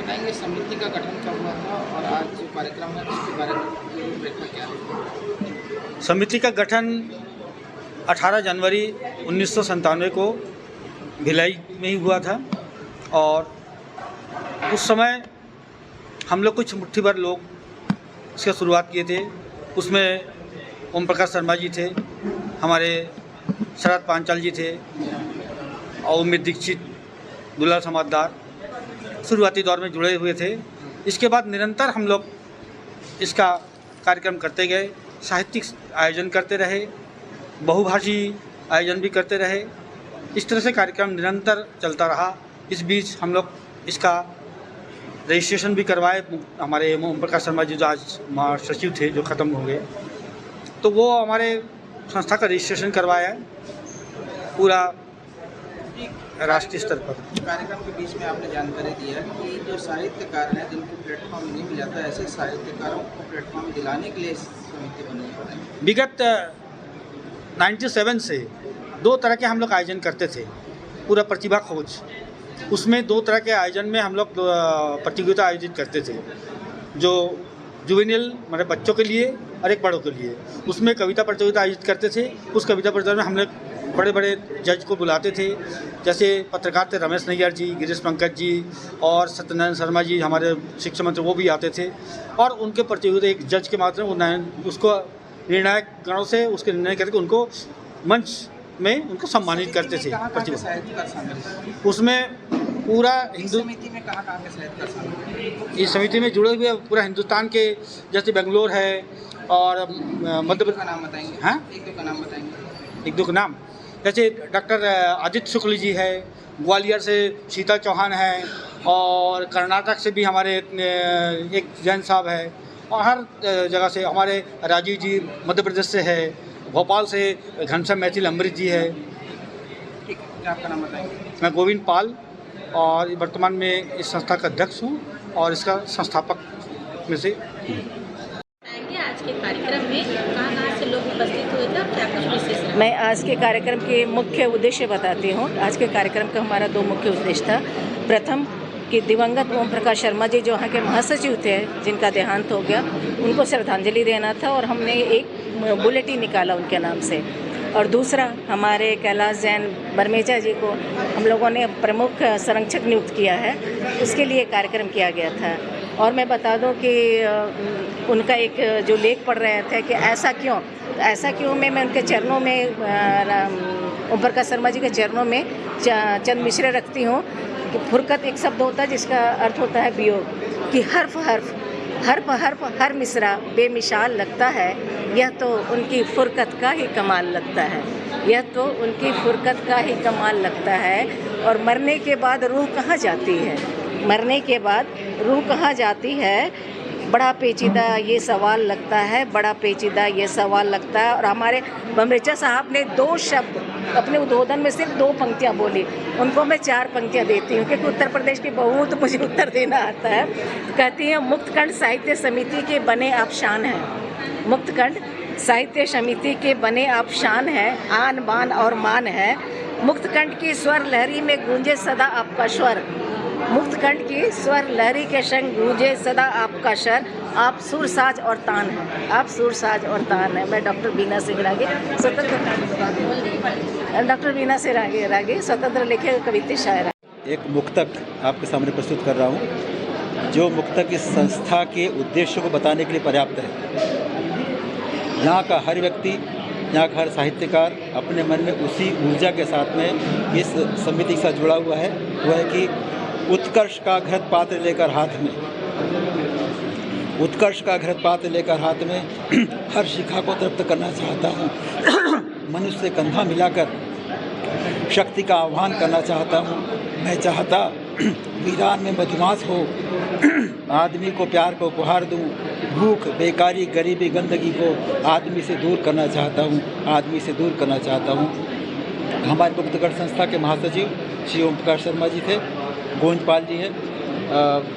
बताएंगे समिति का गठन कब हुआ था और आज जो कार्यक्रम है उसके बारे में रूपरेखा क्या है? समिति का गठन 18 जनवरी 1997 को भिलाई में ही हुआ था और उस समय हम लोग कुछ मुट्ठी भर लोग इसका शुरुआत किए थे। उसमें ओम प्रकाश शर्मा जी थे, हमारे शरद पांचाल जी थे और उमेश दीक्षित, दुलाल समाजदार शुरुआती दौर में जुड़े हुए थे। इसके बाद निरंतर हम लोग इसका कार्यक्रम करते गए, साहित्यिक आयोजन करते रहे, बहुभाषी आयोजन भी करते रहे। इस तरह से कार्यक्रम निरंतर चलता रहा। इस बीच हम लोग इसका रजिस्ट्रेशन भी करवाए। हमारे ओम प्रकाश शर्मा जी जो आज महासचिव थे, जो ख़त्म हो गए, तो वो हमारे संस्था का रजिस्ट्रेशन करवाया है पूरा राष्ट्रीय स्तर पर। कार्यक्रम के बीच में आपने जानकारी दिया कि जो साहित्यकार हैं जिनको प्लेटफॉर्म नहीं मिला था, ऐसे साहित्यकारों को प्लेटफॉर्म दिलाने के लिए समिति बनी है। विगत 97 से 2 तरह के हम लोग आयोजन करते थे। पूरा प्रतिभा खोज, उसमें 2 तरह के आयोजन में हम लोग प्रतियोगिता आयोजित करते थे, जो जुवेनियल मतलब बच्चों के लिए और एक बड़ों के लिए। उसमें कविता प्रतियोगिता आयोजित करते थे। उस कविता प्रतियोगिता में हम लोग बड़े बड़े जज को बुलाते थे, जैसे पत्रकार थे रमेश नैयर जी, गिरीश पंकज जी और सत्यनारायण शर्मा जी, हमारे शिक्षा मंत्री, वो भी आते थे। और उनके प्रतियोगिता एक जज के माध्यम से उसको निर्णायक गणों से उसके निर्णय करके उनको मंच में उनको सम्मानित करते थे। उसमें पूरा हिंदू समिति में कहाँ के साहित्यकार शामिल? इस समिति में जुड़े हुए पूरा हिंदुस्तान के, जैसे बेंगलोर है और मध्य प्रदेश का नाम बताएंगे? हाँ, एक दो का नाम बताएंगे? एक दो का नाम, जैसे डॉक्टर आदित्य शुक्ल जी है, ग्वालियर से शीतल चौहान है और कर्नाटक से भी हमारे एक जैन साहब है और हर जगह से हमारे राजीव जी मध्य प्रदेश से है, भोपाल से घनश्याम मैथिल अमृत जी है। ठीक है, आपका नाम बताएंगे? मैं गोविंद पाल और वर्तमान में इस संस्था का अध्यक्ष हूँ और इसका संस्थापक में से। आज के कार्यक्रम में कहाँ से लोग उपस्थित हुए थे, क्या कुछ विशेष रहा? मैं आज के कार्यक्रम के मुख्य उद्देश्य बताती हूँ। आज के कार्यक्रम का हमारा 2 मुख्य उद्देश्य था। प्रथम कि दिवंगत ओम प्रकाश शर्मा जी जो यहाँ के महासचिव थे, जिनका देहांत हो गया, उनको श्रद्धांजलि देना था और हमने एक बुलेटिन निकाला उनके नाम से। और दूसरा, हमारे कैलाश जैन बरमेजा जी को हम लोगों ने प्रमुख संरक्षक नियुक्त किया है, उसके लिए कार्यक्रम किया गया था। और मैं बता दूं कि उनका एक जो लेख पढ़ रहे थे कि ऐसा क्यों में मैं उनके चरणों में, ओम प्रकाश शर्मा जी के चरणों में चंद मिश्रे रखती हूँ कि फुरकत एक शब्द होता है जिसका अर्थ होता है वियोग, कि हर्फ हर मिसरा बेमिसाल लगता है, यह तो उनकी फुरकत का ही कमाल लगता है, यह तो उनकी फुरकत का ही कमाल लगता है। और मरने के बाद रूह कहाँ जाती है, मरने के बाद रूह कहाँ जाती है, बड़ा पेचीदा ये सवाल लगता है, बड़ा पेचीदा ये सवाल लगता है। और हमारे बमरेचा साहब ने 2 शब्द अपने उद्बोधन में सिर्फ 2 पंक्तियाँ बोली, उनको मैं 4 पंक्तियाँ देती हूँ क्योंकि उत्तर प्रदेश की बहू तो मुझे उत्तर देना आता है। कहती हैं, मुक्तकंठ साहित्य समिति के बने आप शान हैं, मुक्तकंठ साहित्य समिति के बने आप शान हैं, आन बान और मान है, मुक्तकंठ की स्वर लहरी में गूंजे सदा आपका स्वर, मुक्तकंठ की स्वर लहरी के संग गूंजे सदा आपका स्वर, आप सुरसाज और तान हैं, आप सुरसाज और तान हैं। मैं डॉक्टर बीना सिंह रागे, स्वतंत्र लेखक कविता शायरा। एक मुक्तक आपके सामने प्रस्तुत कर रहा हूँ, जो मुक्तक इस संस्था के उद्देश्यों को बताने के लिए पर्याप्त है। यहाँ का हर व्यक्ति, यहाँ का हर साहित्यकार अपने मन में उसी ऊर्जा के साथ में इस समिति के साथ जुड़ा हुआ है। वो है कि उत्कर्ष का घृत पात्र लेकर हाथ में, उत्कर्ष का घृत पात्र लेकर हाथ में हर शिखा को तृप्त करना चाहता हूँ, मनुष्य से कंधा मिलाकर शक्ति का आह्वान करना चाहता हूँ। मैं चाहता वीरान में मधुमास हो, आदमी को प्यार को उपहार दूँ, भूख बेकारी गरीबी गंदगी को आदमी से दूर करना चाहता हूँ, आदमी से दूर करना चाहता हूँ। हमारे मुक्तकंठ संस्था के महासचिव श्री ओम प्रकाश शर्मा जी थे, गोविंद पाल जी हैं,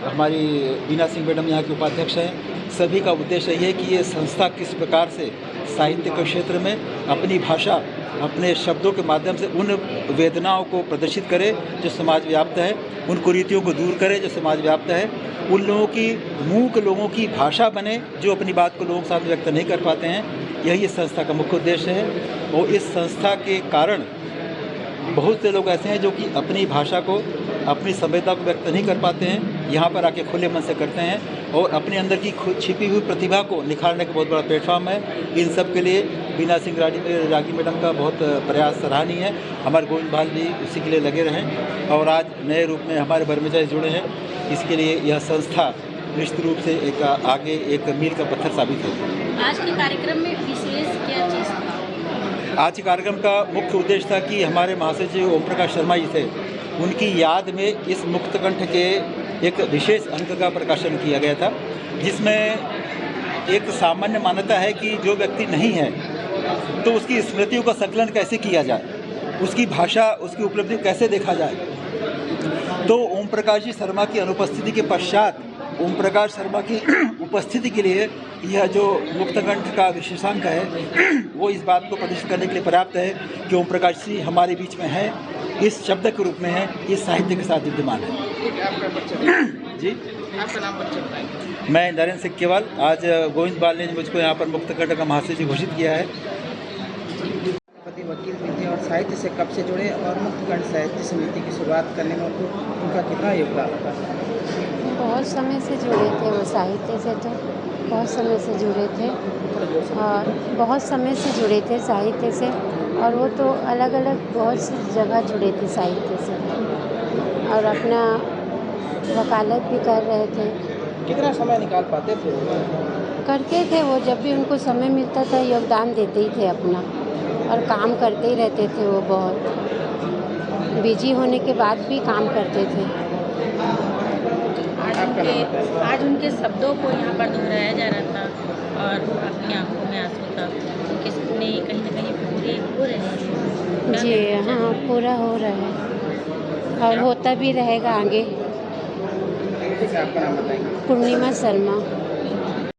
हमारी बीना सिंह मैडम यहाँ के उपाध्यक्ष हैं। सभी का उद्देश्य ये है कि ये संस्था किस प्रकार से साहित्य के क्षेत्र में अपनी भाषा, अपने शब्दों के माध्यम से उन वेदनाओं को प्रदर्शित करे जो समाज व्याप्त है। उन कुरीतियों को दूर करे जो समाज व्याप्त है, उन लोगों की मूक लोगों की भाषा बने जो अपनी बात को लोगों के साथ व्यक्त नहीं कर पाते हैं। यही इस संस्था का मुख्य उद्देश्य है। और इस संस्था के कारण बहुत से लोग ऐसे हैं जो कि अपनी भाषा को, अपनी सभ्यता को व्यक्त नहीं कर पाते हैं, यहाँ पर आके खुले मन से करते हैं और अपने अंदर की छिपी हुई प्रतिभा को निखारने का बहुत बड़ा प्लेटफॉर्म है। इन सब के लिए बीना सिंह रागी मैडम का बहुत प्रयास सराहनीय है। हमारे गोविंद भाल जी उसी के लिए लगे रहें और आज नए रूप में हमारे ब्रह्मचारी जुड़े हैं। इसके लिए यह संस्था निश्चित रूप से आगे एक मील का पत्थर साबित होगी। आज के कार्यक्रम में विशेष क्या चीज़ था? आज के कार्यक्रम का मुख्य उद्देश्य था कि हमारे महासचिव ओम प्रकाश शर्मा जी थे, उनकी याद में इस मुक्तकंठ के एक विशेष अंक का प्रकाशन किया गया था, जिसमें एक सामान्य मान्यता है कि जो व्यक्ति नहीं है तो उसकी स्मृतियों का संकलन कैसे किया जाए, उसकी भाषा, उसकी उपलब्धि कैसे देखा जाए। तो ओम प्रकाश जी शर्मा की अनुपस्थिति के पश्चात ओम प्रकाश शर्मा की उपस्थिति के लिए यह जो मुक्तकंठ का विशेषांक है वो इस बात को प्रदर्शित करने के लिए पर्याप्त है कि ओम प्रकाश जी हमारे बीच में है, इस शब्द के रूप में है, इस साहित्य के साथ विद्यमान है। जी, आपका नाम परिचय बताएंगे? मैं नरेंद्र सिंह केवल। आज गोविंद बाल ने मुझको यहाँ पर मुक्तकंठ का महासचिव घोषित किया है। पति वकील भी थे और साहित्य से कब से जुड़े और मुक्तकंठ साहित्य समिति की शुरुआत करने में उनका कितना योगदान रहा? बहुत समय से जुड़े थे वो साहित्य से, तो बहुत समय से जुड़े थे और बहुत समय से जुड़े थे साहित्य से, और वो तो अलग अलग बहुत सी जगह जुड़े थे साहित्य से और अपना वकालत भी कर रहे थे। कितना समय निकाल पाते थे? करते थे वो, जब भी उनको समय मिलता था योगदान देते ही थे अपना, और काम करते ही रहते थे वो। बहुत बिजी होने के बाद भी काम करते थे। आज उनके शब्दों को यहाँ पर दोहराया जा रहा था और अपनी आंखों में आंसू था, उनके सपने कहीं ना कहीं पूरे हो रहे हैं। जी हाँ, पूरा हो रहा है और होता भी रहेगा आगे। आपका नाम बताएंगे? पूर्णिमा शर्मा।